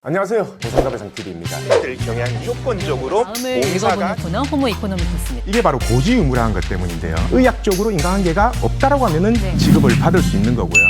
안녕하세요. 보상가배상TV입니다. 들 경향 무조건적으로 다음을 공사가 읽어보는 코너 호모 이코노미크스입니다. 이게 바로 고지의무라는 것 때문인데요. 의학적으로 인과관계가 없다라고 하면은 네. 지급을 받을 수 있는 거고요.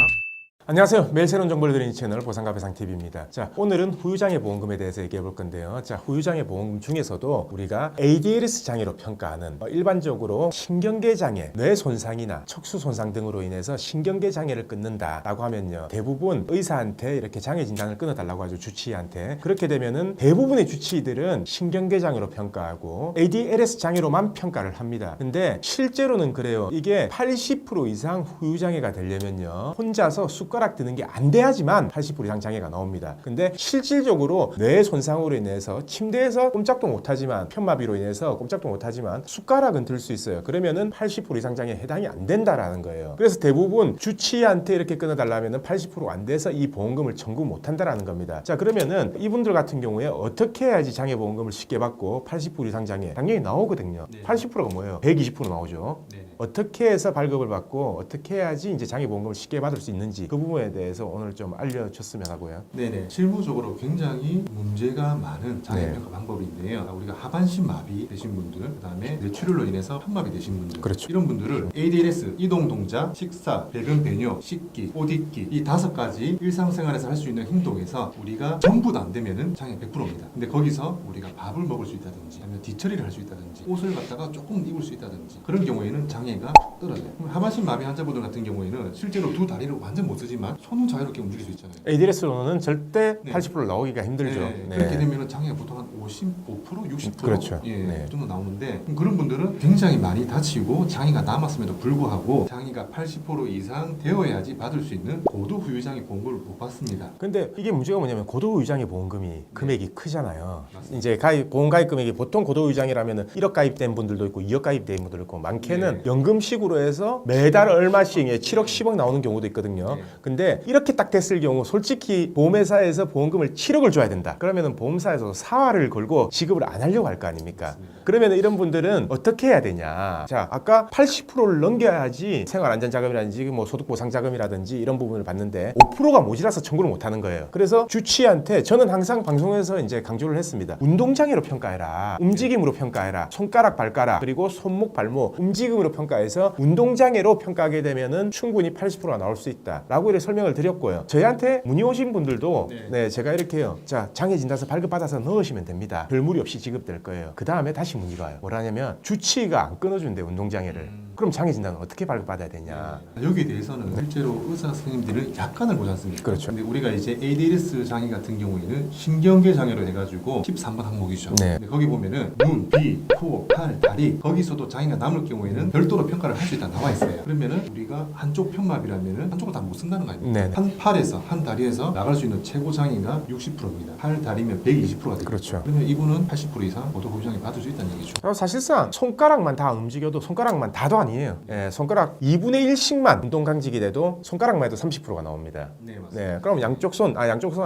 안녕하세요. 매일 새로운 정보를 드리는 채널 보상가배상TV입니다. 자, 오늘은 후유장애 보험금에 대해서 얘기해 볼 건데요. 자, 후유장애 보험금 중에서도 우리가 ADLS 장애로 평가하는 일반적으로 신경계 장애, 뇌 손상이나 척수 손상 등으로 인해서 신경계 장애를 끊는다라고 하면요. 대부분 의사한테 이렇게 장애 진단을 끊어달라고 하죠. 주치의한테. 그렇게 되면은 대부분의 주치의들은 신경계 장애로 평가하고 ADLS 장애로만 평가를 합니다. 근데 실제로는 그래요. 이게 80% 이상 후유장애가 되려면요. 혼자서 숟가락 드는 게 안 돼야지만 80% 이상 장애가 나옵니다. 근데 실질적으로 뇌 손상으로 인해서 침대에서 꼼짝도 못하지만 편마비로 인해서 꼼짝도 못하지만 숟가락은 들 수 있어요. 그러면은 80% 이상 장애에 해당이 안 된다라는 거예요. 그래서 대부분 주치의한테 이렇게 끊어달라면은 80%안 돼서 이 보험금을 청구 못 한다라는 겁니다. 자, 그러면은 이분들 같은 경우에 어떻게 해야지 장애보험금을 쉽게 받고 80% 이상 장애 당연히 나오거든요. 네. 80%가 뭐예요? 120% 나오죠. 네. 어떻게 해서 발급을 받고 어떻게 해야지 이제 장애보험금을 쉽게 받을 수 있는지 그 부분에 대해서 오늘 좀 알려줬으면 하고요. 네네. 실무적으로 굉장히 문제가 많은 장애평가 네. 방법인데요. 우리가 하반신 마비 되신 분들, 그다음에 뇌출혈로 인해서 편마비 되신 분들, 그렇죠. 이런 분들을 ADLS, 이동 동작, 식사, 배변 배뇨, 씻기, 옷 입기 이 5가지 일상생활에서 할 수 있는 행동에서 우리가 전부 다 안 되면은 장애 100%입니다. 근데 거기서 우리가 밥을 먹을 수 있다든지, 아니면 뒤처리를 할 수 있다든지, 옷을 갖다가 조금 입을 수 있다든지 그런 경우에는 장애가 떨어져요. 그럼 하반신 마비 환자분들 같은 경우에는 실제로 두 다리를 완전 못 쓰지만 손은 자유롭게 움직일 수 있잖아요. ADLS로는 절대 네. 80% 나오기가 힘들죠. 네, 그렇게 되면 장애가 보통 한 55%, 60% 그렇죠. 예, 네. 그 정도 나오는데 그런 분들은 굉장히 많이 다치고 장애가 남았음에도 불구하고 장애가 80% 이상 되어야지 받을 수 있는 고도 후유장애 보험금을 못 받습니다. 근데 이게 문제가 뭐냐면 고도유장애 보험금이 금액이 크잖아요. 맞습니다. 이제 보험 가입 금액이 보통 고도유장이라면 1억 가입된 분들도 있고 2억 가입된 분들도 있고 많게는 네. 연금식으로 해서 매달 얼마씩 7억 10억 나오는 경우도 있거든요. 네. 근데 이렇게 딱 됐을 경우 솔직히 보험회사에서 보험금을 7억을 줘야 된다. 그러면은 보험사에서 사활을 걸고 지급을 안 하려고 할 거 아닙니까? 맞습니다. 그러면 이런 분들은 어떻게 해야 되냐? 자, 아까 80%를 넘겨야지 생활안전자금이라든지 뭐 소득보상자금이라든지 이런 부분을 받는데 5%가 모자라서 청구를 못 하는 거예요. 그래서 주치의한테 저는 항상 방송에서 이제 강조를 했습니다. 운동장애로 평가해라. 움직임으로 평가해라. 손가락, 발가락, 그리고 손목, 발목, 움직임으로 평가해서 운동장애로 평가하게 되면은 충분히 80%가 나올 수 있다. 라고 이렇게 설명을 드렸고요. 저희한테 문의 오신 분들도 네, 제가 이렇게 해요. 자, 장애진단서 발급받아서 넣으시면 됩니다. 별 무리 없이 지급될 거예요. 그 다음에 다시 문의가 와요. 뭐라냐면 주치의가 안 끊어준대, 운동장애를. 그럼 장애진단은 어떻게 발급받아야 되냐? 여기에 대해서는 실제로 의사 선생님들은 약관을 보지 않습니까? 그렇죠. 근데 우리가 이제 ADLS 장애 같은 경우에는 신경계 장애로 해가지고 13번 항목이죠. 네. 근데 거기 보면은 눈, 귀, 코, 팔, 다리 거기서도 장애가 남을 경우에는 별도로 평가를 할 수 있다 나와 있어요. 그러면은 우리가 한쪽 편마비라면은 한쪽을 다 못 쓴다는 거 아닙니까? 네. 한 팔에서 한 다리에서 나갈 수 있는 최고 장애가 60%입니다. 팔, 다리면 120%가 되죠. 그렇죠. 그러면 이분은 80% 이상 고도 후유장애 받을 수 있다는 얘기죠. 사실상 손가락만 다 움직여도 손가락만 다도 아니에요. 예, 손가락 2분의 1씩만 운동 강직이 돼도 손가락만 해도 30%가 나옵니다. 네, 맞습니다. 네, 그럼 양쪽 손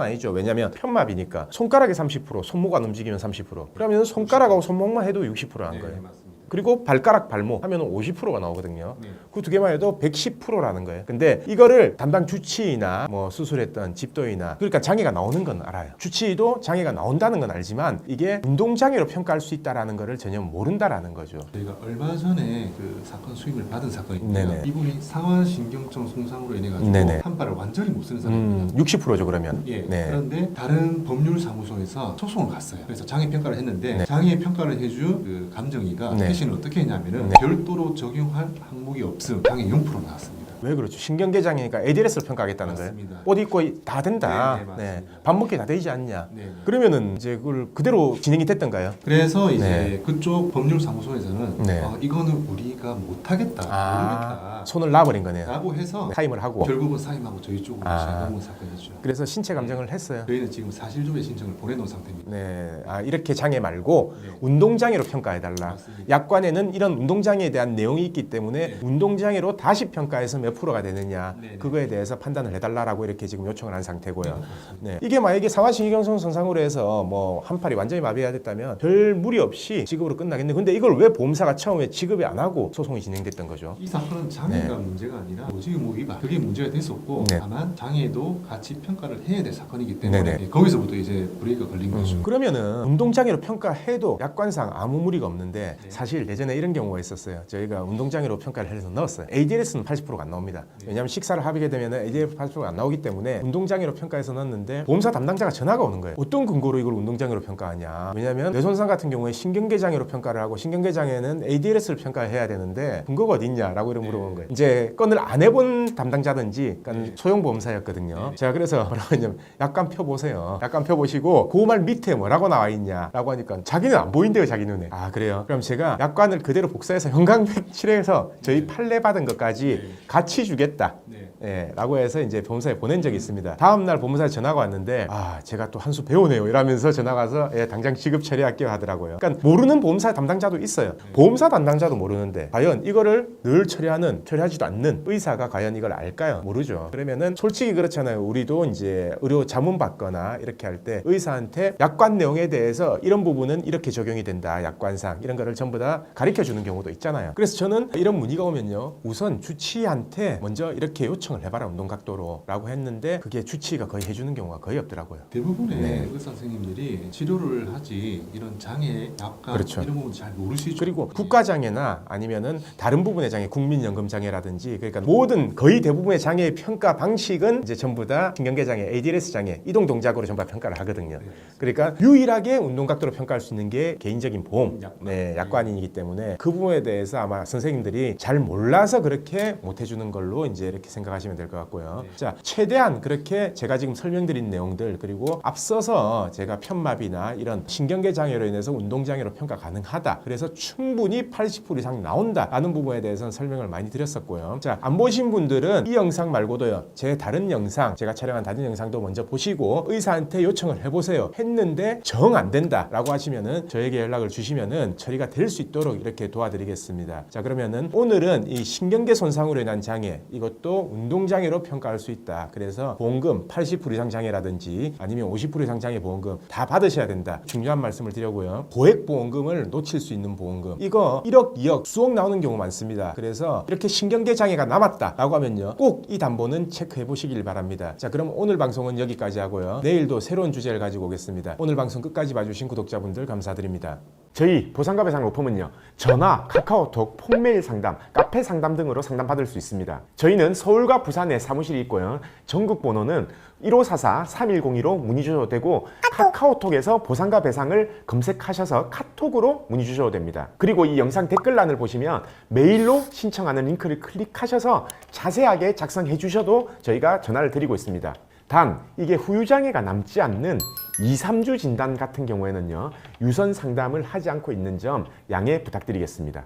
아니죠. 왜냐면 편마비니까 손가락이 30%, 손목 안 움직이면 30%. 그러면 손가락하고 손목만 해도 60%한 네, 거예요. 맞습니다. 그리고 발가락, 발목 하면 50%가 나오거든요. 네. 그 두 개만 해도 110%라는 거예요. 근데 이거를 담당 주치의나 뭐 수술했던 집도의나 그러니까 장애가 나오는 건 알아요. 주치의도 장애가 나온다는 건 알지만 이게 운동장애로 평가할 수 있다라는 거를 전혀 모른다라는 거죠. 저희가 얼마 전에 그 사건 수임을 받은 사건인데요. 네네. 이분이 상완신경청 손상으로 인해 가지고 네네. 한 발을 완전히 못 쓰는 사람입니다. 60%죠 그러면. 예. 네. 그런데 다른 법률사무소에서 소송을 갔어요. 그래서 장애 평가를 했는데 네. 장애 평가를 해준 그 감정이가 네. 회신을 어떻게 했냐면은 네. 별도로 적용할 항목이 없음 장애 0% 나왔습니다. 왜 그렇죠? 신경계 장애니까 ADLS를 평가하겠다는 거예요. 맞습니다. 옷 입고 다 된다. 네, 맞습니다. 밥 먹기 다 되지 않냐. 네. 그러면은 이제 그걸 그대로 진행이 됐던가요? 그래서 이제 네. 그쪽 법률사무소에서는 네. 이거는 우리가 못하겠다, 모르겠다 손을 놔버린 거네요. 라고 해서 타임을 하고. 결국은 사임하고 저희 쪽으로 넘어온 사건이죠. 그래서 신체 감정을 했어요. 저희는 지금 사실조회 신청을 보내놓은 상태입니다. 네, 이렇게 장애 말고 네. 운동장애로 평가해달라. 맞습니다. 약관에는 이런 운동장애에 대한 내용이 있기 때문에 네. 운동장애로 다시 평가해서 몇 몇 프로가 되느냐 네네. 그거에 대해서 판단을 해달라라고 이렇게 지금 요청을 한 상태고요. 네. 이게 만약에 상하신경성 손상으로 해서 뭐 한 팔이 완전히 마비가 됐다면 별 무리 없이 지급으로 끝나겠네. 근데 이걸 왜 보험사가 처음에 지급이 안 하고 소송이 진행됐던 거죠? 이 사건은 장애가 문제가 아니라 보직의무 위반 그게 문제가 됐었고 네. 다만 장애도 같이 평가를 해야 될 사건이기 때문에 네네. 거기서부터 이제 브레이크가 걸린 거죠. 그러면은 운동장애로 평가해도 약관상 아무 무리가 없는데 네. 사실 예전에 이런 경우가 있었어요. 저희가 운동장애로 평가를 해서 넣었어요. ADLS는 80%가 안 나옵니다. 네. 왜냐하면 식사를 합의게 되면 ADLS 80%가 안 나오기 때문에 운동장애로 평가해서 넣었는데 보험사 담당자가 전화가 오는 거예요. 어떤 근거로 이걸 운동장애로 평가하냐. 왜냐하면 뇌손상 같은 경우에 신경계장애로 평가를 하고 신경계장애는 ADLS를 평가해야 되는데 근거가 어디 있냐라고 이렇게 물어보는 거예요. 이제 건을 안 해본 담당자든지 그러니까 소형보험사였거든요. 네. 제가 그래서 뭐라고 했냐면 약관 펴보세요. 약관 펴보시고 그 말 밑에 뭐라고 나와 있냐라고 하니까 자기는 안 보인대요. 자기 눈에. 아 그래요? 그럼 제가 약관을 그대로 복사해서 형광색칠해서 저희 판례 받은 것까지 네. 같이 주겠다. 네. 예, 라고 해서 이제 보험사에 보낸 적이 있습니다. 다음날 보험사에 전화가 왔는데 아 제가 또 한 수 배우네요 이러면서 전화가 와서 예, 당장 지급 처리할게요 하더라고요. 그러니까 모르는 보험사 담당자도 있어요. 보험사 담당자도 모르는데 과연 이거를 늘 처리하지도 않는 의사가 과연 이걸 알까요? 모르죠. 그러면은 솔직히 그렇잖아요. 우리도 이제 의료 자문 받거나 이렇게 할 때 의사한테 약관 내용에 대해서 이런 부분은 이렇게 적용이 된다. 약관상 이런 거를 전부 다 가르쳐 주는 경우도 있잖아요. 그래서 저는 이런 문의가 오면요. 우선 주치의한테 먼저 이렇게 요청을 해봐라 운동각도로 라고 했는데 그게 주치의가 거의 해주는 경우가 거의 없더라고요. 대부분의 네. 의사 선생님들이 치료를 하지 이런 장애, 약관 그렇죠. 이런 부분 잘 모르시죠. 그리고 국가장애나 아니면은 다른 부분의 장애, 국민연금장애라든지 그러니까 모든 거의 대부분의 장애의 평가 방식은 이제 전부 다 신경계장애, ADLS 장애, 이동동작으로 전부 다 평가를 하거든요. 네. 그러니까 유일하게 운동각도로 평가할 수 있는 게 개인적인 보험, 약관. 네, 약관이기 때문에 그 부분에 대해서 아마 선생님들이 잘 몰라서 그렇게 못 해주는 걸로 이제 이렇게 생각하시면 될 것 같고요. 네. 자, 최대한 그렇게 제가 지금 설명드린 내용들 그리고 앞서서 제가 편마비나 이런 신경계 장애로 인해서 운동장애로 평가 가능하다. 그래서 충분히 80% 이상 나온다라는 부분에 대해서는 설명을 많이 드렸었고요. 자, 안 보신 분들은 이 영상 말고도요. 제 다른 영상, 제가 촬영한 다른 영상도 먼저 보시고 의사한테 요청을 해보세요. 했는데 정 안 된다라고 하시면은 저에게 연락을 주시면은 처리가 될 수 있도록 이렇게 도와드리겠습니다. 자, 그러면은 오늘은 이 신경계 손상으로 인한 장애 이것도 운동장애로 평가할 수 있다. 그래서 보험금 80% 이상 장애라든지 아니면 50% 이상 장애 보험금 다 받으셔야 된다. 중요한 말씀을 드려고요. 고액보험금을 놓칠 수 있는 보험금 이거 1억, 2억, 수억 나오는 경우 많습니다. 그래서 이렇게 신경계 장애가 남았다라고 하면요. 꼭 이 담보는 체크해 보시길 바랍니다. 자, 그럼 오늘 방송은 여기까지 하고요. 내일도 새로운 주제를 가지고 오겠습니다. 오늘 방송 끝까지 봐주신 구독자분들 감사드립니다. 저희 보상가 배상 로펌은요, 전화, 카카오톡, 폰메일 상담, 카페 상담 등으로 상담받을 수 있습니다. 저희는 서울과 부산에 사무실이 있고요. 전국 번호는 1544-3102로 문의 주셔도 되고 카카오톡에서 보상가 배상을 검색하셔서 카톡으로 문의 주셔도 됩니다. 그리고 이 영상 댓글란을 보시면 메일로 신청하는 링크를 클릭하셔서 자세하게 작성해 주셔도 저희가 전화를 드리고 있습니다. 단 이게 후유장애가 남지 않는 2, 3주 진단 같은 경우에는요, 유선 상담을 하지 않고 있는 점 양해 부탁드리겠습니다.